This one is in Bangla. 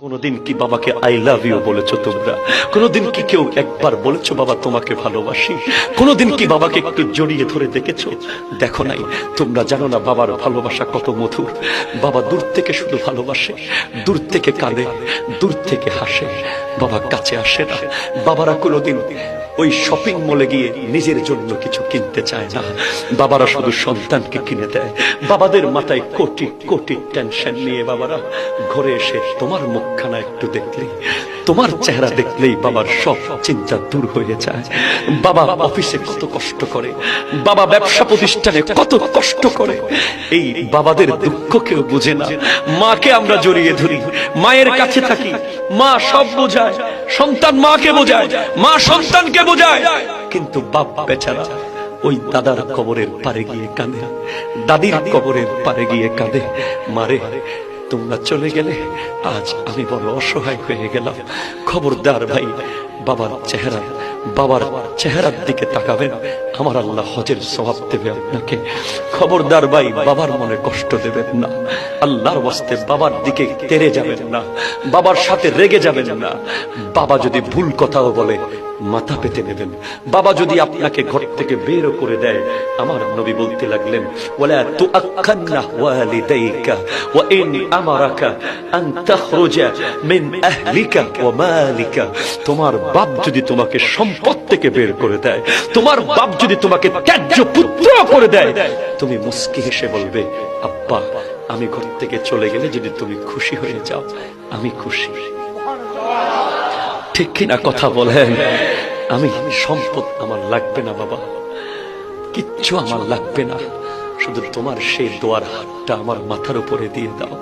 কোনদিন কি বাবাকে আই লাভ ইউ বলেছো তোমরা? কোনদিন কি কেউ একবার বলেছো বাবা তোমাকে ভালোবাসি? কোনদিন কি বাবাকে একটু জড়িয়ে ধরে দেখেছো? দেখো নাই। তোমরা জানো না বাবার ভালোবাসা কত মধুর। বাবা দূর থেকে শুধু ভালোবাসে, দূর থেকে কাঁদে, দূর থেকে হাসে, বাবা কাছে আসে না। বাবারা কোনদিন ওই শপিং মলে গিয়ে নিজের জন্য কিছু কিনতে চায় না, বাবারা শুধু সন্তানকে কিনে দেয়। বাবাদের মাথায় কোটি কোটি টেনশন নিয়ে বাবারা ঘরে এসে তোমার মুখখানা একটু দেখলেই, তোমার চেহারা দেখলেই বাবার সব চিন্তা দূর হয়ে যায়। বাবা অফিসে কত কষ্ট করে, বাবা ব্যবসা প্রতিষ্ঠানে কত কষ্ট করে, এই বাবাদের দুঃখ কেউ বুঝে না। মাকে আমরা জড়িয়ে ধরি, মায়ের কাছে থাকি, মা সব বোঝায়, সন্তান মাকে বোঝায়, মা সন্তানকে বোঝায়, কিন্তু বাপ বেচারা ওই দাদার কবরের পারে গিয়ে কাঁদে, দাদির কবরের পারে গিয়ে কাঁদে। মারে তোমরা চলে গেলে আজ আমি বড় অসহায় হয়ে গেলাম। খবরদার ভাই, বাবার চেহারার দিকে তাকাবেন, আমার আল্লাহ হজের সওয়াব দেবে আপনাকে। খবরদার ভাই, বাবার মনে কষ্ট দেবেন না। আল্লাহর ওয়াস্তে বাবার দিকে তেড়ে যাবেন না, বাবার সাথে রেগে যাবেন না। বাবা যদি ভুল কথাও বলে মাথা পেতে নেবেন। বাবা যদি আপনাকে ঘর থেকে বের করে দেয়, আমার নবী বলতে লাগলেন, ওয়ালা তুআক্কান্না ওয়ালিদাইকা ওয়া ইন আমারাকা আন তাখরুজা মিন আহলিকা ওয়া মালিকা। তোমার বাপ যদি তোমাকে সম্পদ থেকে বের করে দেয়, তোমার বাপ যদি তোমাকে ত্যায্য পুত্র করে দেয়, তুমি মুস্কি হেসে বলবে, আব্বা আমি ঘর থেকে চলে গেলে যদি তুমি খুশি হয়ে যাও, আমি খুশি। ঠিক কিনা কথা বলেন? আমি সম্পদ আমার লাগবে না বাবা, কিচ্ছু আমার লাগবে না, শুধু তোমার সেই দোয়ার হাতটা আমার মাথার উপরে দিয়ে দাও।